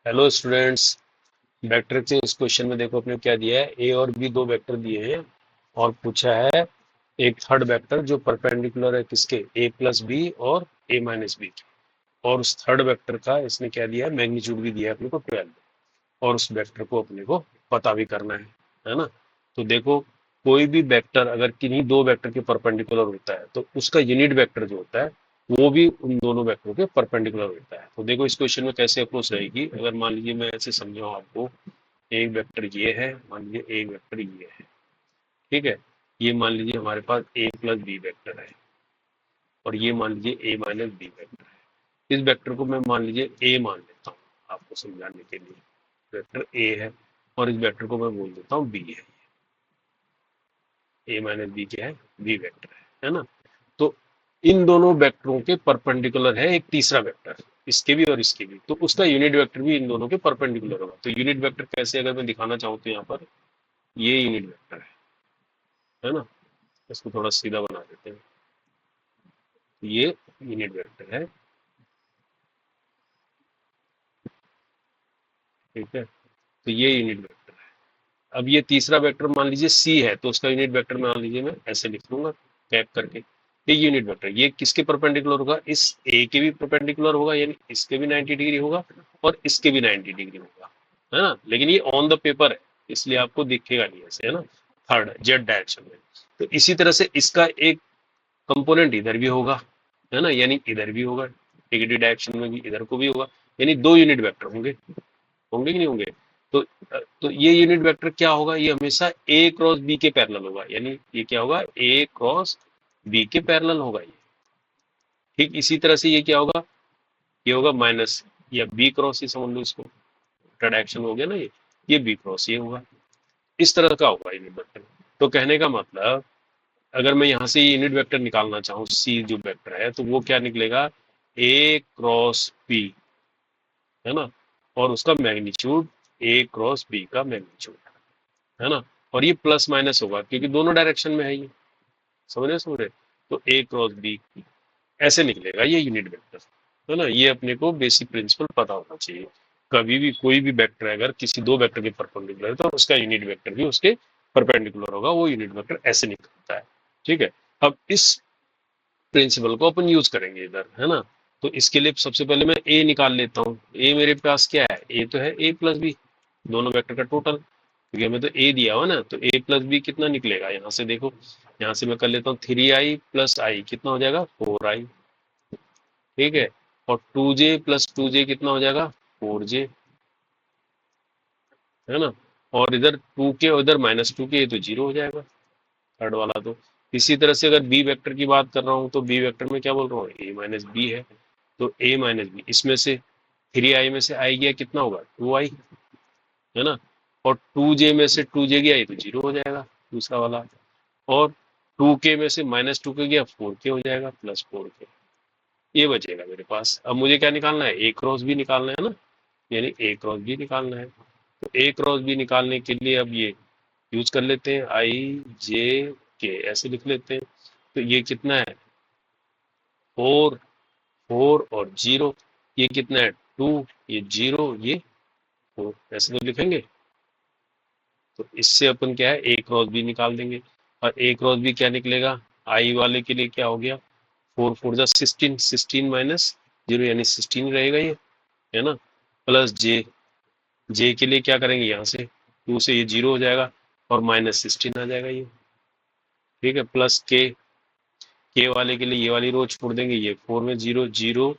Hello students. Vector के इस question में देखो अपने क्या दिया है, ए और बी दो वेक्टर दिए हैं और पूछा है एक थर्ड वेक्टर जो परपेंडिकुलर है किसके, ए प्लस बी और ए माइनस बी के। और उस थर्ड वेक्टर का इसने क्या दिया है, मैग्नीट्यूड भी दिया है अपने को 12 और उस वेक्टर को अपने को पता भी करना है ना। तो देखो, कोई भी वेक्टर अगर किन्हीं दो वेक्टर के परपेंडिकुलर होता है तो उसका यूनिट वेक्टर जो होता है वो भी उन दोनों वेक्टरों के परपेंडिकुलर होता है। तो देखो इस क्वेश्चन में कैसे अप्रोच रहेगी, अगर मान लीजिए मैं ऐसे समझाऊं आपको, एक वेक्टर ये है, मान लीजिए एक वेक्टर ये है, ठीक है। ये मान लीजिए हमारे पास ए प्लस बी वेक्टर है और ये मान लीजिए ए माइनस बी वेक्टर है। इस वेक्टर को मैं मान लीजिए ए मान लेता हूँ आपको समझाने के लिए, वेक्टर ए है, और इस वेक्टर को मैं बोल देता हूँ बी है। ए माइनस बी क्या है, बी वेक्टर है ना। तो इन दोनों वेक्टरों के परपेंडिकुलर है एक तीसरा वेक्टर, इसके भी और इसके भी, तो उसका यूनिट वेक्टर भी इन दोनों के परपेंडिकुलर होगा। तो यूनिट वेक्टर कैसे अगर मैं दिखाना चाहूँ तो यहाँ पर ये यूनिट वेक्टर है ना। इसको थोड़ा सीधा बना देते हैं, ये यूनिट वेक्टर है, ठीक है। तो ये यूनिट वेक्टर है। अब ये तीसरा वेक्टर मान लीजिए सी है, तो उसका यूनिट वेक्टर मान लीजिए मैं ऐसे लिख लूंगा कैप करके, ये यूनिट वेक्टर ये किसके परपेंडिकुलर होगा, इस ए के भी परपेंडिकुलर होगा, यानी इसके भी 90 डिग्री होगा और इसके भी 90 डिग्री होगा, है ना। लेकिन ये ऑन द पेपर है इसलिए आपको दिखेगा नहीं ऐसे, है ना, थर्ड जेड डायरेक्शन में। तो इसी तरह से इसका एक कंपोनेंट इधर भी होगा, है ना, यानी इधर भी होगा, नेगेटिव डायरेक्शन में भी इधर को भी होगा, यानी दो यूनिट वेक्टर होंगे, होंगे कि नहीं होंगे। तो ये यूनिट वेक्टर क्या होगा, ये हमेशा ए क्रॉस बी के पैरेलल होगा, यानी ये क्या होगा, ए क्रॉस बी के पैरेलल होगा ये। ठीक इसी तरह से ये क्या होगा, ये होगा माइनस या बी क्रॉस, ये समझ लो इसको, डायरेक्शन हो गया ना ये बी क्रॉस ये होगा, इस तरह का होगा यूनिट वेक्टर। तो कहने का मतलब, अगर मैं यहाँ से यूनिट वेक्टर निकालना चाहूँ सी जो वेक्टर है, तो वो क्या निकलेगा, ए क्रॉस बी, है ना, और उसका मैग्नीट्यूड ए क्रॉस बी का मैग्नीट्यूड, है ना। और ये प्लस माइनस होगा क्योंकि दोनों डायरेक्शन में है ये, समझ रहे। तो ए क्रॉस बी ऐसे निकलेगा ये यूनिट वेक्टर, है ना। ये अपने को बेसिक प्रिंसिपल पता होना चाहिए। कभी भी कोई भी वेक्टर अगर किसी दो वेक्टर के परपेंडिकुलर है तो उसका यूनिट वेक्टर भी उसके परपेंडिकुलर होगा, वो यूनिट वेक्टर ऐसे निकलता है, ठीक है। अब इस प्रिंसिपल को अपन यूज करेंगे इधर, है ना। तो इसके लिए सबसे पहले मैं ए निकाल लेता हूँ। ए मेरे पास क्या है, ए तो है ए प्लस बी, दोनों वेक्टर का टोटल, क्योंकि हमें तो ए दिया हुआ ना। तो ए प्लस बी कितना निकलेगा, यहाँ से देखो, यहाँ से मैं कर लेता हूँ 3i प्लस आई कितना हो जाएगा 4i, ठीक है। और 2j प्लस 2j कितना हो जाएगा 4j, है ना। और इधर 2 के और इधर -2 के, ये तो जीरो हो जाएगा थर्ड वाला तो। इसी तरह से अगर बी वेक्टर की बात कर रहा हूँ तो बी वेक्टर में क्या बोल रहा हूँ, ए माइनस बी है, तो ए माइनस बी इसमें से 3i में से आई गया कितना होगा 2i, है ना। और 2j में से 2j गया, ये तो जीरो हो जाएगा दूसरा वाला। और 2k में से -2 के गया 4k हो जाएगा प्लस 4k, ये बचेगा मेरे पास। अब मुझे क्या निकालना है, ए क्रॉस बी निकालना है ना, यानी ए क्रॉस बी निकालना है। तो ए क्रॉस बी निकालने के लिए अब ये यूज कर लेते हैं, आई जे के ऐसे लिख लेते हैं। तो ये कितना है 4, 4 और 0, ये कितना है 2, ये 0, ये 4, ऐसे तो लिखेंगे। तो इससे अपन क्या है ए क्रॉस बी निकाल देंगे। और ए क्रॉस बी क्या निकलेगा, आई वाले के लिए क्या हो गया, 4 4 जा 16, 16 माइनस 0 यानी 16 रहेगा ये, है ना। प्लस जे, जे के लिए क्या करेंगे, यहाँ से 2 से ये 0 हो जाएगा और -16 आ जाएगा ये, ठीक है। प्लस के वाले के लिए ये वाली रो छोड़ देंगे, ये 4 में 0 0,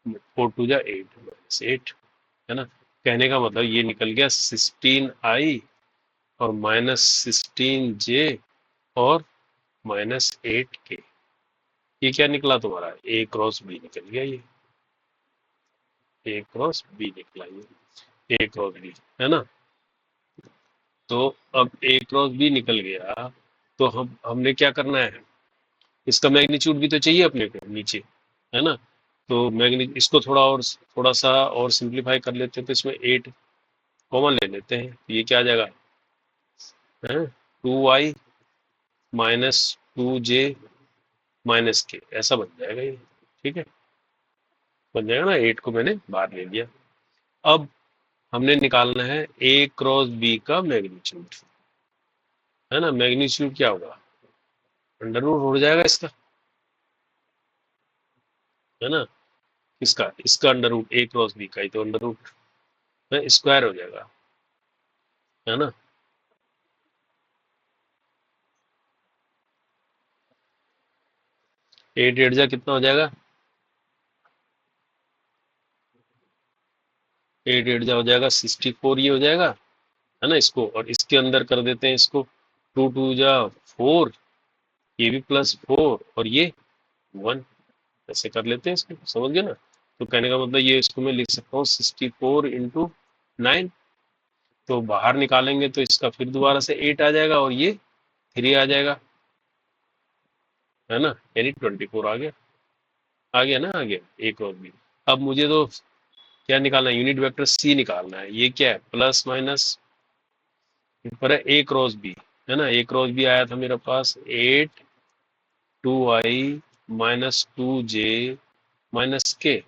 4 2 जा 8 -8, है ना। कहने का मतलब ये निकल गया 16i और -16j और -8k, ये क्या निकला तुम्हारा, ए क्रॉस बी निकल गया ये, ए क्रॉस बी निकला ये, ए क्रॉस बी, है ना। तो अब ए क्रॉस बी निकल गया, तो हमने क्या करना है, इसका मैग्नीट्यूड भी तो चाहिए अपने को नीचे, है ना। तो मैग्नी इसको थोड़ा सा और सिंप्लीफाई कर लेते हैं, तो इसमें 8 कॉमन ले लेते हैं, तो ये क्या आ जाएगा, है 2i -2j -k, ऐसा बन जाएगा ये, ठीक है। बन जाएगा ना, 8 को मैंने बाहर ले लिया। अब हमने निकालना है ए क्रॉस बी का मैग्नीट्यूड, है ना। मैग्नीट्यूड क्या होगा, अंडर रूट हो जाएगा इसका, है ना। इसका इसका अंडर रूट ए क्रॉस बी का ही तो अंडर रूट स्क्वायर हो जाएगा, है ना। 8 जा कितना हो जाएगा, 8 जा हो जाएगा 64, ये हो जाएगा, है ना। इसको और इसके अंदर कर देते हैं इसको, 2 जा 4, ये भी +4 और ये 1, ऐसे कर लेते हैं इसको, समझ गए ना। तो कहने का मतलब ये, इसको मैं लिख सकता हूँ 64 × 9, तो बाहर निकालेंगे तो इसका फिर दोबारा से 8 आ जाएगा और ये 3 आ जाएगा, है ना। यानी 24 आ गया, आ गया ना, आ गया एक और भी। अब मुझे तो क्या निकालना है, यूनिट वेक्टर सी निकालना है। ये क्या है, प्लस माइनस पर है ए क्रॉस बी, है ना। ए क्रॉस बी आया था मेरे पास 8 2i -2j -k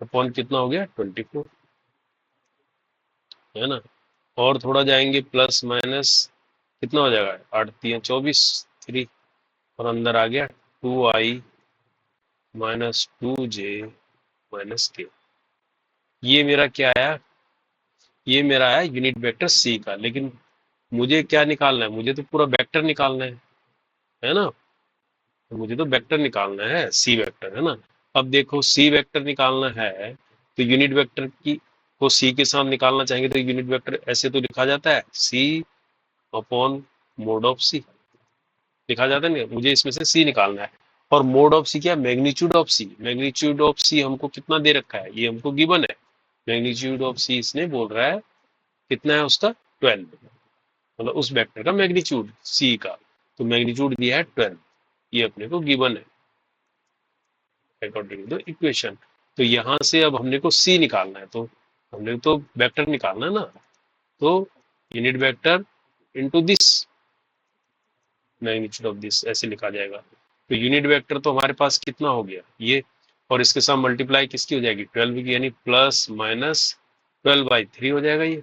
अपॉन कितना हो गया 24, है ना। और थोड़ा जाएंगे प्लस माइनस कितना हो जाएगा, 8 3 24 3, और अंदर आ गया 2i -2j -k। ये मेरा क्या आया, ये मेरा आया यूनिट वेक्टर सी का। लेकिन मुझे क्या निकालना है, मुझे तो पूरा वेक्टर निकालना है ना। तो मुझे तो वेक्टर निकालना है, सी वेक्टर, है ना। अब देखो सी वेक्टर निकालना है तो यूनिट वेक्टर की को सी के साथ निकालना चाहेंगे तो यूनिट वेक्टर ऐसे तो लिखा जाता है, सी अपॉन मोड ऑफ सी लिखा जाता है ना। मुझे इसमें से सी निकालना है, और मोड ऑफ सी क्या, magnitude of C. Magnitude of C हमको कितना दे रखा है, ये हमको गिवन है। मैग्नीट्यूड ऑफ सी इसने बोल रहा है कितना है उसका, 12, मतलब उस वेक्टर का मैग्नीट्यूड सी का। तो मैग्नीट्यूड दिया है 12, ये अपने को गिवन है अकॉर्डिंग टू द इक्वेशन। तो यहाँ से अब हमने को सी निकालना है, तो हमने तो वेक्टर निकालना है ना। तो unit vector into this magnitude of this ऐसे लिखा जाएगा। तो यूनिट वेक्टर तो हमारे पास कितना हो गया ये, और इसके साथ मल्टीप्लाई किसकी हो जाएगी, 12 की, यानी +-12/3 हो जाएगा ये।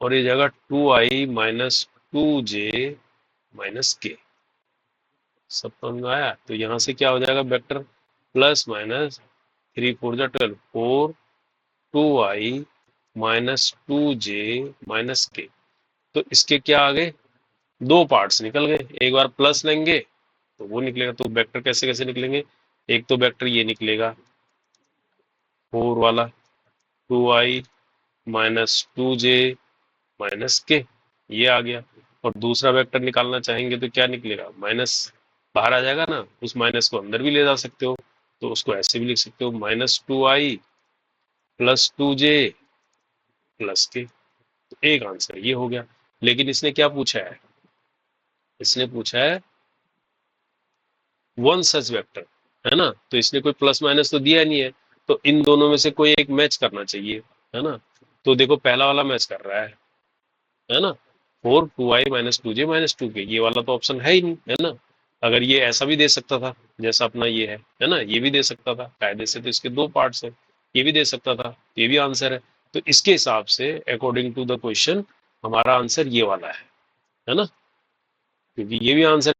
और ये जाएगा 2i -2j -k, सब समझ में आया। तो यहाँ से क्या हो जाएगा वेक्टर, +-3 4 जा 12, 4 2i -2j -k। तो इसके क्या आ गए, दो पार्ट्स निकल गए। एक बार प्लस लेंगे तो वो निकलेगा। तो वेक्टर कैसे कैसे निकलेंगे, एक तो वेक्टर ये निकलेगा 4 वाला, 2i -2j -k, ये आ गया। और दूसरा वेक्टर निकालना चाहेंगे तो क्या निकलेगा, माइनस बाहर आ जाएगा ना, उस माइनस को अंदर भी ले जा सकते हो, तो उसको ऐसे भी लिख सकते हो -2i +2j +k। तो एक आंसर ये हो गया। लेकिन इसने क्या पूछा है, इसने पूछा है वन सच वेक्टर, है ना। तो इसने कोई प्लस माइनस तो दिया नहीं है, तो इन दोनों में से कोई एक मैच करना चाहिए, है ना। तो देखो पहला वाला मैच कर रहा है ना। 4 2i -2j -2k, ये वाला तो ऑप्शन है ही नहीं, है ना। अगर ये ऐसा भी दे सकता था जैसा अपना ये है ना, ये भी दे सकता था कायदे से, तो इसके दो पार्ट्स है, ये भी दे सकता था, ये भी आंसर है। तो इसके हिसाब से अकॉर्डिंग टू द क्वेश्चन हमारा आंसर ये वाला है ना, क्योंकि ये भी आंसर